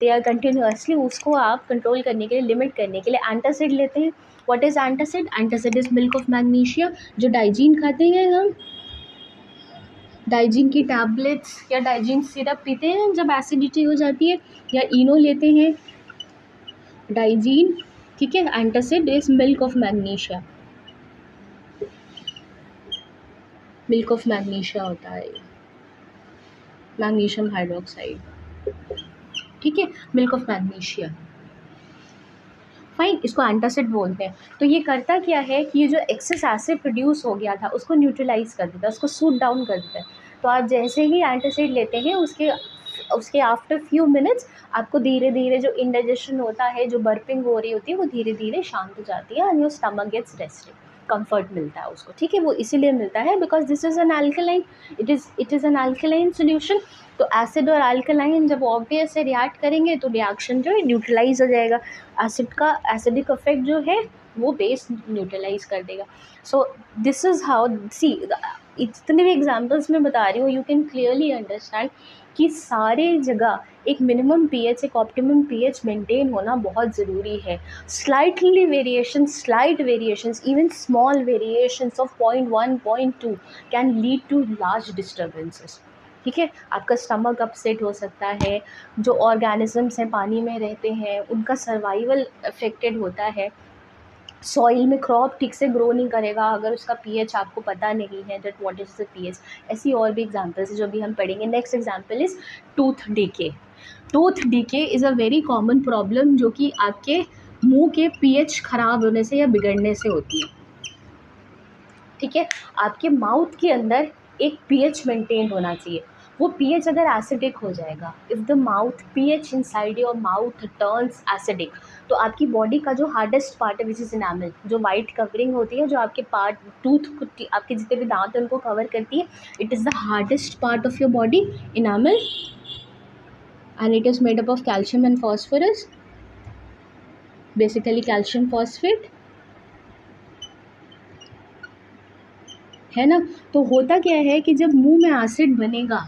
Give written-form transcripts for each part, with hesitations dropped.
They are continuously, उसको आप control करने के लिए, लिमिट करने के लिए एंटासिड लेते हैं। What is antacid? Antacid is milk of magnesia. जो डाइजीन खाते हैं हम, डाइजीन की टैबलेट्स या डाइजीन सिरप पीते हैं जब एसिडिटी हो जाती है, या इनो लेते हैं, डाइजीन, ठीक है। Antacid is milk of magnesia, milk of magnesia होता है, मैग्नीशियम हाइड्रोक्साइड, ठीक है, मिल्क ऑफ मैग्नीशिया, फाइन, इसको एंटासिड बोलते हैं। तो ये करता क्या है कि ये जो एक्सेस एसिड प्रोड्यूस हो गया था उसको न्यूट्रलाइज कर देता है, उसको सूट डाउन कर देता है। तो आप जैसे ही एंटासिड लेते हैं उसके उसके आफ्टर फ्यू मिनट्स आपको धीरे धीरे जो इंडाइजेशन होता है, जो बर्पिंग हो रही होती है, वो धीरे धीरे शांत हो जाती है and your stomach gets rested, comfort मिलता है उसको, ठीक है। वो इसीलिए मिलता है because this is an alkaline, it is an alkaline solution. तो एसिड और अल्कलाइन जब ऑब्वियस से रिएक्ट करेंगे तो रिएक्शन जो है न्यूट्रलाइज हो जाएगा, एसिड का एसिडिक इफेक्ट जो है वो बेस न्यूट्रलाइज कर देगा। सो दिस इज़ हाउ, सी इतने भी एग्जांपल्स मैं बता रही हूँ, यू कैन क्लियरली अंडरस्टैंड कि सारे जगह एक मिनिमम पीएच, एक ऑप्टिमम पीएच मेंटेन होना बहुत ज़रूरी है। Slightly variation, slight variations, even small variations of 0.1 0.2 can lead to large disturbances, ठीक है। आपका स्टमक अपसेट हो सकता है, जो ऑर्गेनिजम्स हैं पानी में रहते हैं उनका सर्वाइवल अफेक्टेड होता है, सॉइल में क्रॉप ठीक से ग्रो नहीं करेगा अगर उसका पीएच आपको पता नहीं है that what is the pH. ऐसी और भी एग्जांपल्स है जो भी हम पढ़ेंगे। Next example is tooth decay. Tooth decay is a very common problem जो कि आपके मुंह के पीएच खराब होने से या बिगड़ने से होती है, ठीक है। आपके माउथ के अंदर एक पीएच मेंटेन होना चाहिए। वो पीएच अगर एसिडिक हो जाएगा, if the mouth pH inside your mouth turns acidic, तो आपकी बॉडी का जो हार्डेस्ट पार्ट है विच इज़ इनामल, जो वाइट कवरिंग होती है, जो आपके पार्ट टूथ को, आपके जितने भी दांत हैं उनको कवर करती है, it is the hardest part of your body, enamel, and it is made up of calcium and phosphorus, basically calcium phosphate, है ना। तो होता क्या है कि जब मुंह में एसिड बनेगा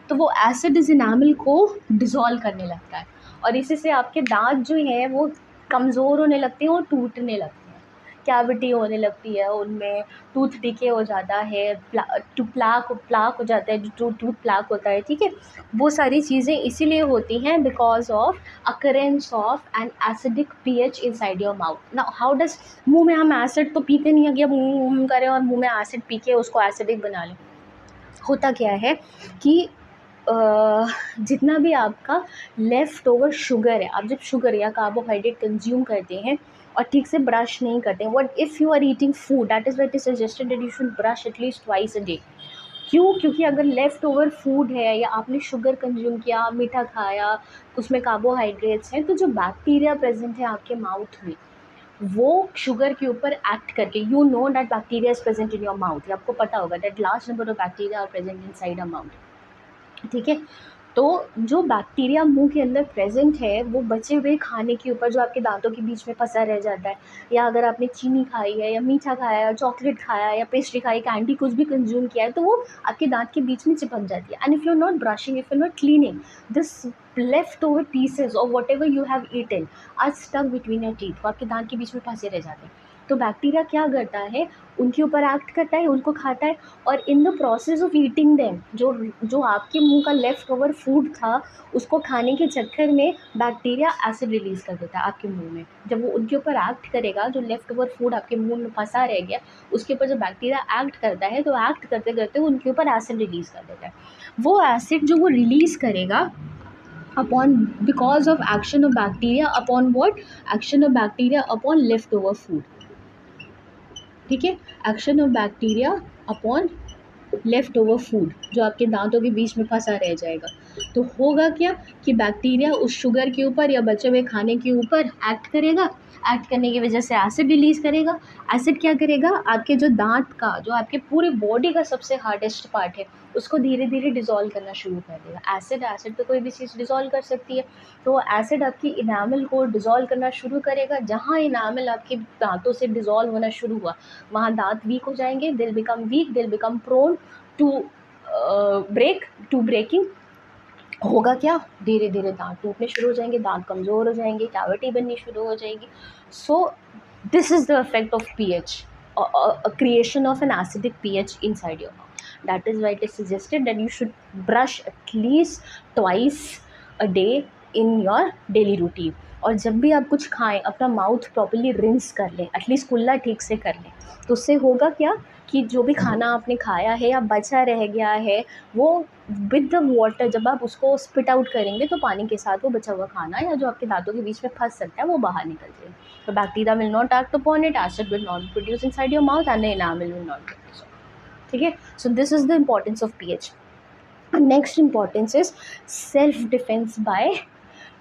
तो वो एसिड इस इनामल को डिज़ोल्व करने लगता है, और इसी से आपके दांत जो हैं वो कमज़ोर होने लगते हैं और टूटने लगते हैं, कैविटी होने लगती है उनमें, टूथ डिके हो जाता है, प्लाक हो जाता है, जो टूथ प्लाक होता है, ठीक है। वो सारी चीज़ें इसीलिए होती हैं because of occurrence of an acidic pH inside your mouth. Now how does, मुंह में हम एसिड तो पीते नहीं है कि अब मुंह करें और मुंह में एसिड पी के उसको एसिडिक बना लें। होता क्या है कि जितना भी आपका लेफ़्ट ओवर शुगर है, आप जब शुगर या कार्बोहाइड्रेट कंज्यूम करते हैं और ठीक से ब्रश नहीं करते हैं, what if you are eating food, that is what is suggested that you should brush at least twice a day. क्यों? क्योंकि अगर लेफ़्ट ओवर फूड है या आपने शुगर कंज्यूम किया, मीठा खाया, उसमें कार्बोहाइड्रेट्स हैं, तो जो बैक्टीरिया प्रेजेंट है आपके माउथ में वो शुगर के ऊपर एक्ट करके, you know that bacteria is present in your mouth, आपको पता होगा that large number of bacteria are present inside a mouth, ठीक है। तो जो बैक्टीरिया मुंह के अंदर प्रेजेंट है वो बचे हुए खाने के ऊपर जो आपके दांतों के बीच में फंसा रह जाता है, या अगर आपने चीनी खाई है या मीठा खाया है या चॉकलेट खाया है या पेस्ट्री खाई, कैंडी कुछ भी कंज्यूम किया है, तो वो आपके दांत के बीच में चिपक जाती है। And if you are not brushing, if you are not cleaning, this leftover pieces और whatever you have eaten are stuck between your teeth, वो आपके दांत के बीच में फंसे रह जाते हैं। तो बैक्टीरिया क्या करता है, उनके ऊपर एक्ट करता है, उनको खाता है, और in the process of eating them, जो जो आपके मुंह का लेफ़्ट ओवर फूड था उसको खाने के चक्कर में बैक्टीरिया एसिड रिलीज़ कर देता है आपके मुंह में। जब वो उनके ऊपर एक्ट करेगा, जो लेफ़्ट ओवर फूड आपके मुंह में फंसा रह गया उसके ऊपर जब बैक्टीरिया एक्ट करता है, तो एक्ट करते करते उनके ऊपर एसिड रिलीज़ कर देता है। वो एसिड जो वो रिलीज़ करेगा upon, because of action of bacteria upon what, action of bacteria upon left over food, ठीक है। Action of bacteria upon left over food जो आपके दांतों के बीच में फंसा रह जाएगा, तो होगा क्या कि बैक्टीरिया उस शुगर के ऊपर या बचे हुए खाने के ऊपर एक्ट करेगा, एक्ट करने की वजह से एसिड रिलीज़ करेगा। एसिड क्या करेगा, आपके जो दांत का, जो आपके पूरे बॉडी का सबसे हार्डेस्ट पार्ट है उसको धीरे धीरे डिज़ोल्व करना शुरू कर देगा। एसिड, एसिड तो कोई भी चीज़ डिज़ोल्व कर सकती है, तो एसिड आपकी इनामल को डिज़ोल्व करना शुरू करेगा। जहाँ इनामल आपके दांतों से डिज़ोल्व होना शुरू हुआ वहाँ दांत वीक हो जाएंगे, दिल बिकम वीक, दिल बिकम प्रोन टू ब्रेकिंग, होगा क्या, धीरे धीरे दांत टूटने शुरू हो जाएंगे, दांत कमज़ोर हो जाएंगे, कैविटी बननी शुरू हो जाएगी. सो this is the effect of pH, creation of an acidic pH inside your mouth. That is why it is suggested that you should brush at least twice a day in your daily routine. और जब भी आप कुछ खाएं अपना mouth properly rinse कर लें, at least कुल्ला ठीक से कर लें. तो उससे होगा क्या कि जो भी खाना आपने खाया है या बचा रह गया है वो विद द वाटर, जब आप उसको स्पिट आउट करेंगे तो पानी के साथ वो बचा हुआ खाना या जो आपके दांतों के बीच में फंस सकता है वो बाहर निकल जाएगा. तो bacteria will not act upon it, acid will not produce inside your mouth and the enamel will not gate dissolve. ठीक है. So this is the importance of pH. Next importance is self defence by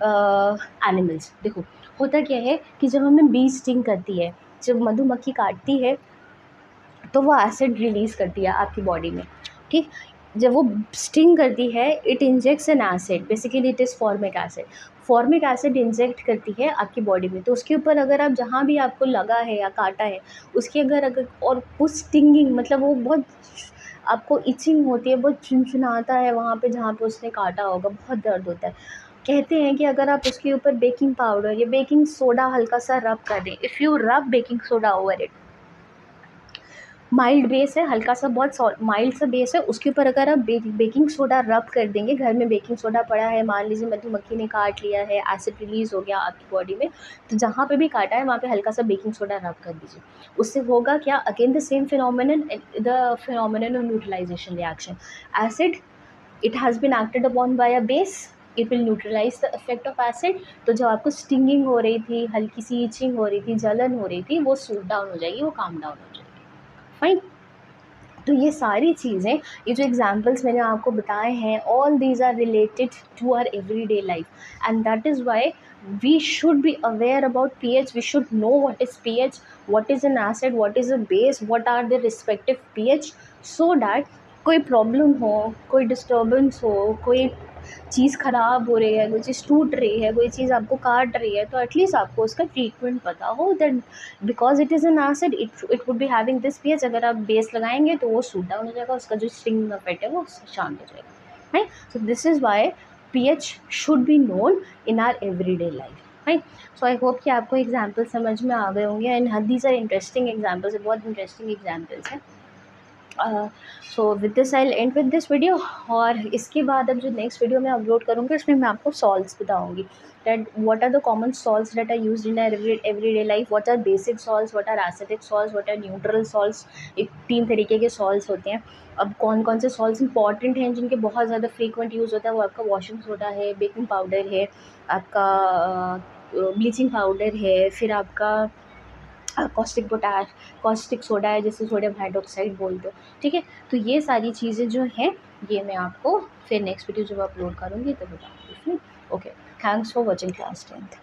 animals. देखो होता क्या है कि जब हमें B sting करती है, जब मधुमक्खी काटती है तो वो एसिड रिलीज़ करती है आपकी बॉडी में. ठीक. जब वो स्टिंग करती है it injects N acid, basically it is formic acid. Formic acid inject करती है आपकी बॉडी में. तो उसके ऊपर अगर आप जहाँ भी आपको लगा है या काटा है उसकी अगर और वो स्टिंगिंग मतलब वो बहुत आपको इचिंग होती है, बहुत चुनचुनाता है वहाँ पे जहाँ पे उसने काटा होगा, बहुत दर्द होता है. कहते हैं कि अगर आप उसके ऊपर बेकिंग पाउडर या बेकिंग सोडा हल्का सा रब कर दें, if you rub baking soda over it, mild base है, हल्का सा बहुत माइल्ड सा बेस है, उसके ऊपर अगर आप बेकिंग सोडा रब कर देंगे, घर में बेकिंग सोडा पड़ा है, मान लीजिए मधुमक्खी ने काट लिया है, एसिड रिलीज़ हो गया आपकी बॉडी में, तो जहाँ पे भी काटा है वहाँ पे हल्का सा बेकिंग सोडा रब कर दीजिए. उससे होगा क्या, again the same phenomenon, the phenomenon of neutralisation reaction. Acid, it has been acted upon by a base, it will neutralise the effect of acid. तो जो आपको स्टिंगिंग हो रही थी, हल्की सी इचिंग हो रही थी, जलन हो रही थी, वो सूट डाउन हो जाएगी, वो काम डाउन हो जाएगी. फाइन. तो ये सारी चीज़ें, ये जो एग्जांपल्स मैंने आपको बताए हैं, all these are related to our everyday life and that is why we should be aware about pH. We should know what is pH, what is an acid, what is a base, what are the respective pH, so that कोई problem हो, कोई disturbance हो, कोई चीज़ ख़राब हो रही है, कोई चीज़ टूट रही है, कोई चीज़ आपको काट रही है, तो एटलीस्ट आपको उसका ट्रीटमेंट पता हो. That because it is N acid it would be having this pH. अगर आप बेस लगाएंगे तो वो सूट डाउन हो जाएगा, उसका जो स्टिंग इफेक्ट है वो शांत हो जाएगा. Right. So this is why pH should be known in our everyday life. Right. So I hope कि आपको एग्जाम्पल समझ में आ गए होंगे and these are interesting examples, बहुत इंटरेस्टिंग एग्जाम्पल्स हैं. So with this I end with this video. और इसके बाद अब जो नेक्स्ट वीडियो मैं अपलोड करूँगी उसमें मैं आपको सॉल्ट्स बताऊँगी, that what are the common salts that are used in our everyday life, what are basic salts, what are acidic salts, what are neutral salts. एक 3 तरीके के salts होते हैं. अब कौन कौन से salts इंपॉर्टेंट हैं जिनके बहुत ज़्यादा फ्रीक्वेंट यूज़ होता है, वो आपका वॉशिंग सोडा है, बेकिंग पाउडर है, आपका ब्लीचिंग पाउडर है, फिर आपका कॉस्टिक पोटाश, कॉस्टिक सोडा है जिसे सोडियम हाइड्रोक्साइड बोलते हो. ठीक है. तो ये सारी चीज़ें जो हैं ये मैं आपको फिर नेक्स्ट वीडियो जब अपलोड करूँगी तो बताऊँगी. Okay. Thanks for watching class 10th.